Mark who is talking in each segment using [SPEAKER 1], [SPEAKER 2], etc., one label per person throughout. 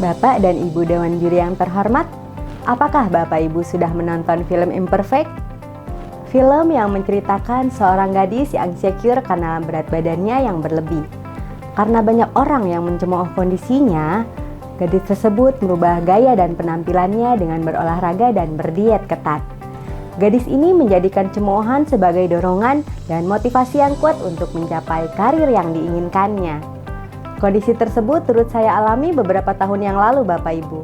[SPEAKER 1] Bapak dan Ibu Dewan Juri yang terhormat, apakah Bapak Ibu sudah menonton film Imperfect? Film yang menceritakan seorang gadis yang insecure karena berat badannya yang berlebih. Karena banyak orang yang mencemooh kondisinya, gadis tersebut merubah gaya dan penampilannya dengan berolahraga dan berdiet ketat. Gadis ini menjadikan cemoohan sebagai dorongan dan motivasi yang kuat untuk mencapai karir yang diinginkannya. Kondisi tersebut turut saya alami beberapa tahun yang lalu Bapak Ibu.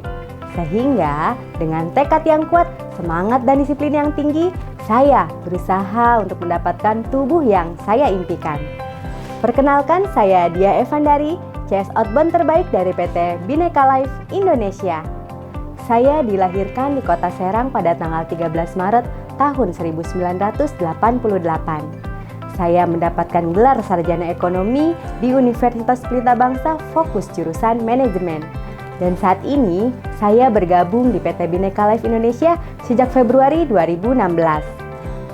[SPEAKER 1] Sehingga dengan tekad yang kuat, semangat dan disiplin yang tinggi, saya berusaha untuk mendapatkan tubuh yang saya impikan. Perkenalkan, saya Dia Evandari, CS Outbound terbaik dari PT Bhinneka Life Indonesia. Saya dilahirkan di Kota Serang pada tanggal 13 Maret tahun 1988. Saya mendapatkan gelar sarjana ekonomi di Universitas Pelita Bangsa, fokus jurusan manajemen. Dan saat ini, saya bergabung di PT Bhinneka Life Indonesia sejak Februari 2016.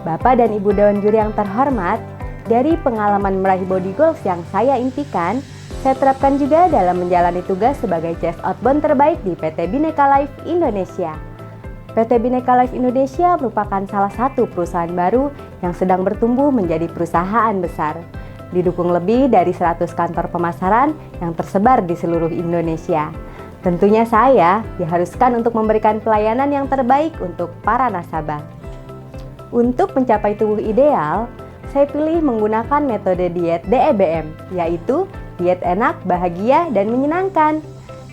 [SPEAKER 1] Bapak dan Ibu Dewan Juri yang terhormat, dari pengalaman meraih body goals yang saya impikan, saya terapkan juga dalam menjalani tugas sebagai CS Outbound terbaik di PT Bhinneka Life Indonesia. PT Bhinneka Life Indonesia merupakan salah satu perusahaan baru yang sedang bertumbuh menjadi perusahaan besar. Didukung lebih dari 100 kantor pemasaran yang tersebar di seluruh Indonesia. Tentunya saya diharuskan untuk memberikan pelayanan yang terbaik untuk para nasabah. Untuk mencapai tubuh ideal, saya pilih menggunakan metode diet DEBM, yaitu diet enak, bahagia, dan menyenangkan.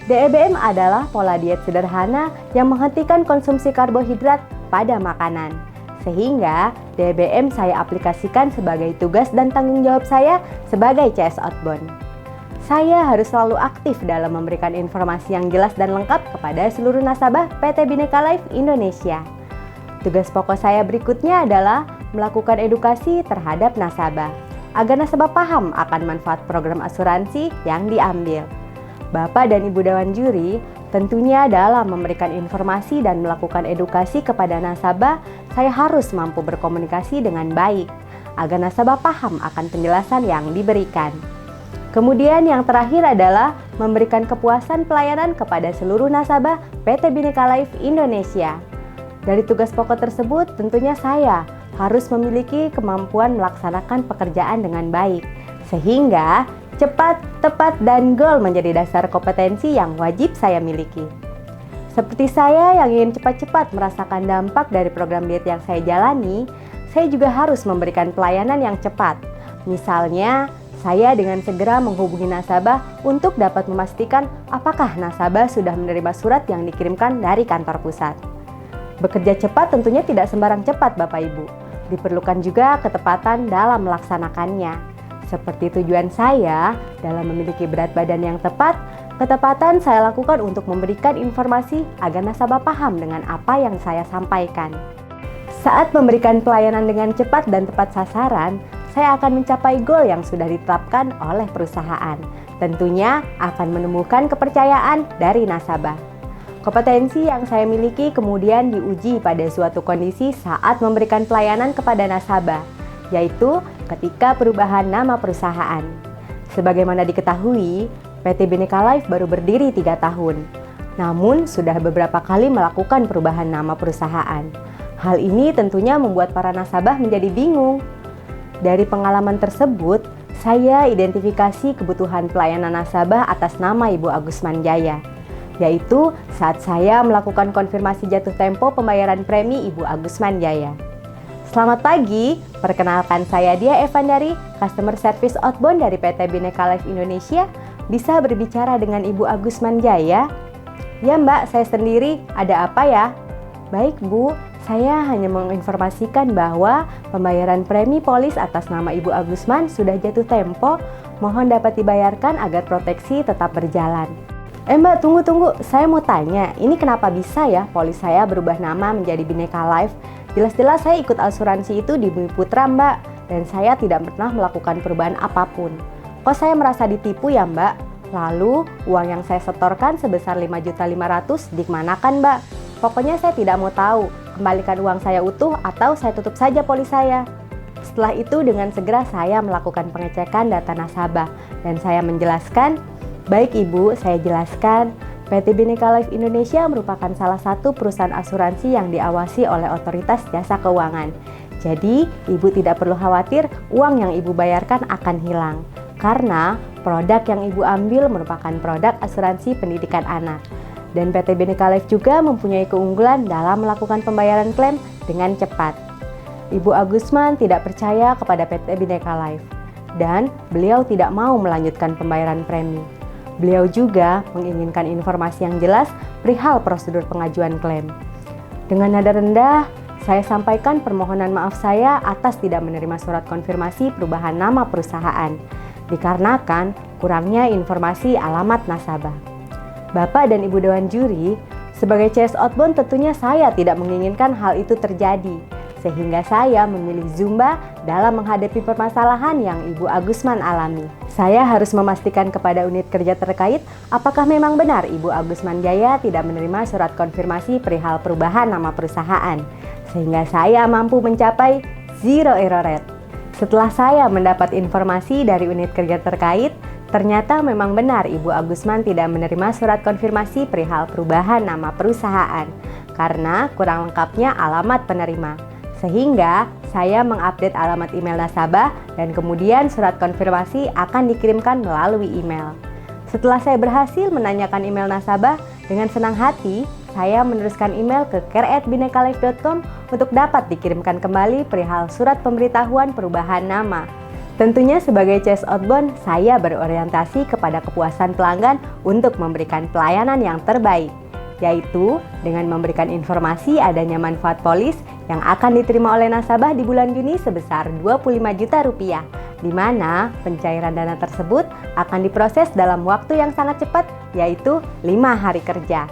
[SPEAKER 1] DEBM adalah pola diet sederhana yang menghentikan konsumsi karbohidrat pada makanan. Sehingga DEBM saya aplikasikan sebagai tugas dan tanggung jawab saya sebagai CS Outbound. Saya harus selalu aktif dalam memberikan informasi yang jelas dan lengkap kepada seluruh nasabah PT Bhinneka Life Indonesia. Tugas pokok saya berikutnya adalah melakukan edukasi terhadap nasabah, agar nasabah paham akan manfaat program asuransi yang diambil. Bapak dan Ibu Dewan Juri, tentunya dalam memberikan informasi dan melakukan edukasi kepada nasabah, saya harus mampu berkomunikasi dengan baik, agar nasabah paham akan penjelasan yang diberikan. Kemudian yang terakhir adalah memberikan kepuasan pelayanan kepada seluruh nasabah PT Bhinneka Life Indonesia. Dari tugas pokok tersebut, tentunya saya harus memiliki kemampuan melaksanakan pekerjaan dengan baik, sehingga cepat, tepat, dan goal menjadi dasar kompetensi yang wajib saya miliki. Seperti saya yang ingin cepat-cepat merasakan dampak dari program diet yang saya jalani, saya juga harus memberikan pelayanan yang cepat. Misalnya, saya dengan segera menghubungi nasabah untuk dapat memastikan apakah nasabah sudah menerima surat yang dikirimkan dari kantor pusat. Bekerja cepat tentunya tidak sembarang cepat Bapak Ibu. Diperlukan juga ketepatan dalam melaksanakannya. Seperti tujuan saya dalam memiliki berat badan yang tepat, ketepatan saya lakukan untuk memberikan informasi agar nasabah paham dengan apa yang saya sampaikan. Saat memberikan pelayanan dengan cepat dan tepat sasaran, saya akan mencapai goal yang sudah ditetapkan oleh perusahaan. Tentunya akan menumbuhkan kepercayaan dari nasabah. Kompetensi yang saya miliki kemudian diuji pada suatu kondisi saat memberikan pelayanan kepada nasabah, yaitu ketika perubahan nama perusahaan. Sebagaimana diketahui, PT Bhinneka Life baru berdiri 3 tahun, namun sudah beberapa kali melakukan perubahan nama perusahaan. Hal ini tentunya membuat para nasabah menjadi bingung. Dari pengalaman tersebut, saya identifikasi kebutuhan pelayanan nasabah atas nama Ibu Agus Manjaya, yaitu saat saya melakukan konfirmasi jatuh tempo pembayaran premi Ibu Agus Manjaya. Selamat pagi, perkenalkan saya Dia Evandari, Customer Service Outbound dari PT Bhinneka Life Indonesia. Bisa berbicara dengan Ibu Agus Manjaya? Ya Mbak, saya sendiri, ada apa ya? Baik Bu, saya hanya menginformasikan bahwa pembayaran premi polis atas nama Ibu Agusman sudah jatuh tempo. Mohon dapat dibayarkan agar proteksi tetap berjalan. Mbak, tunggu, saya mau tanya, ini kenapa bisa ya polis saya berubah nama menjadi Bhinneka Life? Jelas-jelas saya ikut asuransi itu di Bumi Putra Mbak, dan saya tidak pernah melakukan perubahan apapun. Kok saya merasa ditipu ya Mbak? Lalu, uang yang saya setorkan sebesar 5.500.000 dikemanakan Mbak? Pokoknya saya tidak mau tahu, kembalikan uang saya utuh atau saya tutup saja polis saya. Setelah itu dengan segera saya melakukan pengecekan data nasabah dan saya menjelaskan, baik Ibu, saya jelaskan, PT Bhinneka Life Indonesia merupakan salah satu perusahaan asuransi yang diawasi oleh Otoritas Jasa Keuangan. Jadi, Ibu tidak perlu khawatir uang yang Ibu bayarkan akan hilang. Karena produk yang Ibu ambil merupakan produk asuransi pendidikan anak. Dan PT Bhinneka Life juga mempunyai keunggulan dalam melakukan pembayaran klaim dengan cepat. Ibu Agusman tidak percaya kepada PT Bhinneka Life. Dan beliau tidak mau melanjutkan pembayaran premi. Beliau juga menginginkan informasi yang jelas perihal prosedur pengajuan klaim. Dengan nada rendah, saya sampaikan permohonan maaf saya atas tidak menerima surat konfirmasi perubahan nama perusahaan, dikarenakan kurangnya informasi alamat nasabah. Bapak dan Ibu Dewan Juri, sebagai CS Outbound tentunya saya tidak menginginkan hal itu terjadi, sehingga saya memilih Zumba dalam menghadapi permasalahan yang Ibu Agusman alami. Saya harus memastikan kepada unit kerja terkait apakah memang benar Ibu Agusman Jaya tidak menerima surat konfirmasi perihal perubahan nama perusahaan, sehingga saya mampu mencapai zero error rate. Setelah saya mendapat informasi dari unit kerja terkait, ternyata memang benar Ibu Agusman tidak menerima surat konfirmasi perihal perubahan nama perusahaan, karena kurang lengkapnya alamat penerima. Sehingga saya mengupdate alamat email nasabah dan kemudian surat konfirmasi akan dikirimkan melalui email. Setelah saya berhasil menanyakan email nasabah, dengan senang hati saya meneruskan email ke care@bhinekalife.com untuk dapat dikirimkan kembali perihal surat pemberitahuan perubahan nama. Tentunya sebagai CS Outbound, saya berorientasi kepada kepuasan pelanggan untuk memberikan pelayanan yang terbaik, yaitu dengan memberikan informasi adanya manfaat polis yang akan diterima oleh nasabah di bulan Juni sebesar 25 juta rupiah, di mana pencairan dana tersebut akan diproses dalam waktu yang sangat cepat, yaitu 5 hari kerja.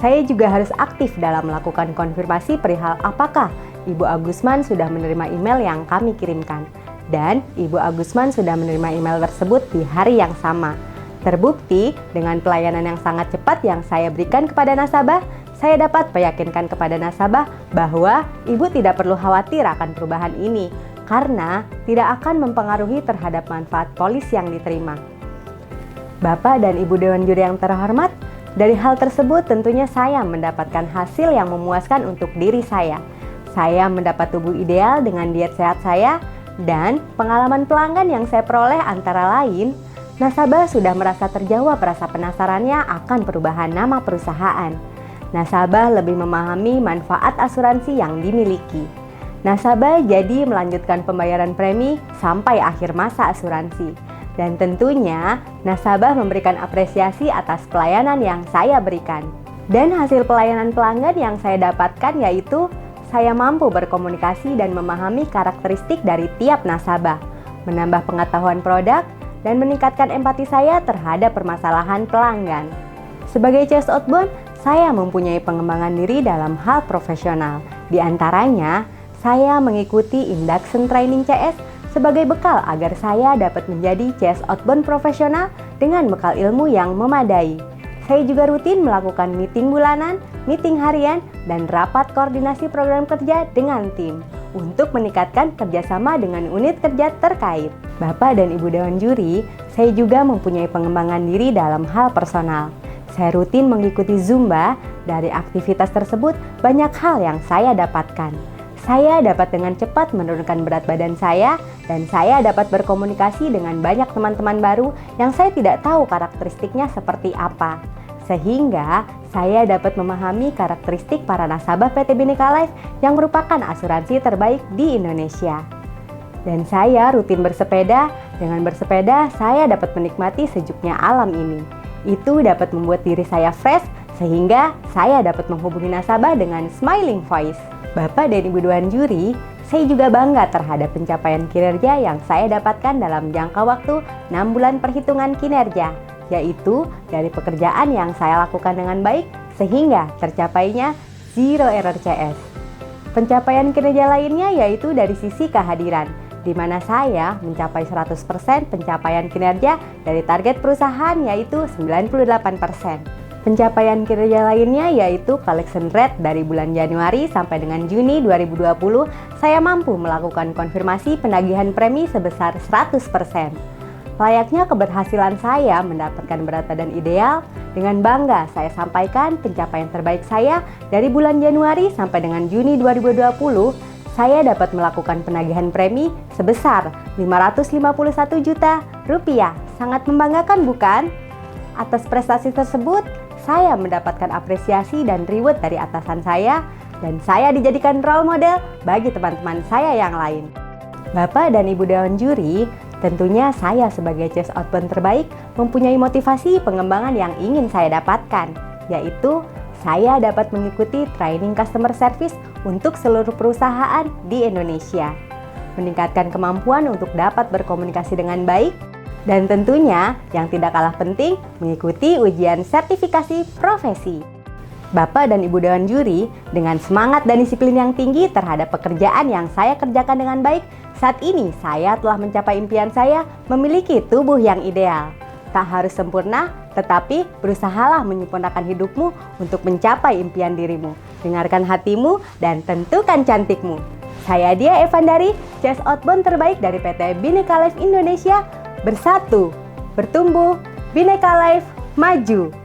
[SPEAKER 1] Saya juga harus aktif dalam melakukan konfirmasi perihal apakah Ibu Agusman sudah menerima email yang kami kirimkan, dan Ibu Agusman sudah menerima email tersebut di hari yang sama. Terbukti dengan pelayanan yang sangat cepat yang saya berikan kepada nasabah, saya dapat meyakinkan kepada nasabah bahwa Ibu tidak perlu khawatir akan perubahan ini, karena tidak akan mempengaruhi terhadap manfaat polis yang diterima. Bapak dan Ibu Dewan Juri yang terhormat, dari hal tersebut tentunya saya mendapatkan hasil yang memuaskan untuk diri saya. Saya mendapat tubuh ideal dengan diet sehat saya, dan pengalaman pelanggan yang saya peroleh antara lain, nasabah sudah merasa terjawab rasa penasarannya akan perubahan nama perusahaan. Nasabah lebih memahami manfaat asuransi yang dimiliki. Nasabah jadi melanjutkan pembayaran premi sampai akhir masa asuransi. Dan tentunya nasabah memberikan apresiasi atas pelayanan yang saya berikan. Dan hasil pelayanan pelanggan yang saya dapatkan yaitu saya mampu berkomunikasi dan memahami karakteristik dari tiap nasabah, menambah pengetahuan produk, dan meningkatkan empati saya terhadap permasalahan pelanggan. Sebagai CS Outbound, saya mempunyai pengembangan diri dalam hal profesional. Di antaranya, saya mengikuti Induction Training CS sebagai bekal agar saya dapat menjadi CS Outbound profesional dengan bekal ilmu yang memadai. Saya juga rutin melakukan meeting bulanan, meeting harian, dan rapat koordinasi program kerja dengan tim untuk meningkatkan kerjasama dengan unit kerja terkait. Bapak dan Ibu Dewan Juri, saya juga mempunyai pengembangan diri dalam hal personal. Saya rutin mengikuti Zumba. Dari aktivitas tersebut, banyak hal yang saya dapatkan. Saya dapat dengan cepat menurunkan berat badan saya, dan saya dapat berkomunikasi dengan banyak teman-teman baru yang saya tidak tahu karakteristiknya seperti apa. Sehingga saya dapat memahami karakteristik para nasabah PT Bhinneka Life yang merupakan asuransi terbaik di Indonesia. Dan saya rutin bersepeda. Dengan bersepeda, saya dapat menikmati sejuknya alam ini. Itu dapat membuat diri saya fresh, sehingga saya dapat menghubungi nasabah dengan smiling voice. Bapak dan Ibu Dewan Juri, saya juga bangga terhadap pencapaian kinerja yang saya dapatkan dalam jangka waktu 6 bulan perhitungan kinerja, yaitu dari pekerjaan yang saya lakukan dengan baik sehingga tercapainya zero error CS. Pencapaian kinerja lainnya yaitu dari sisi kehadiran, di mana saya mencapai 100% pencapaian kinerja dari target perusahaan yaitu 98%. Pencapaian kinerja lainnya yaitu collection rate dari bulan Januari sampai dengan Juni 2020, saya mampu melakukan konfirmasi penagihan premi sebesar 100%. Layaknya keberhasilan saya mendapatkan berat badan ideal, dengan bangga saya sampaikan pencapaian terbaik saya dari bulan Januari sampai dengan Juni 2020, saya dapat melakukan penagihan premi sebesar Rp551 juta. Sangat membanggakan bukan? Atas prestasi tersebut, saya mendapatkan apresiasi dan reward dari atasan saya, dan saya dijadikan role model bagi teman-teman saya yang lain. Bapak dan Ibu Dewan Juri, tentunya saya sebagai Chess Outbound terbaik mempunyai motivasi pengembangan yang ingin saya dapatkan, yaitu saya dapat mengikuti training customer service untuk seluruh perusahaan di Indonesia, meningkatkan kemampuan untuk dapat berkomunikasi dengan baik, dan tentunya yang tidak kalah penting mengikuti ujian sertifikasi profesi. Bapak dan Ibu Dewan Juri, dengan semangat dan disiplin yang tinggi terhadap pekerjaan yang saya kerjakan dengan baik, saat ini saya telah mencapai impian saya memiliki tubuh yang ideal. Tak harus sempurna, tetapi berusahalah menyempurnakan hidupmu untuk mencapai impian dirimu. Dengarkan hatimu dan tentukan cantikmu. Saya Dia Evandari, Chess Outbound terbaik dari PT Bhinneka Life Indonesia. Bersatu, bertumbuh, Bhinneka Life maju.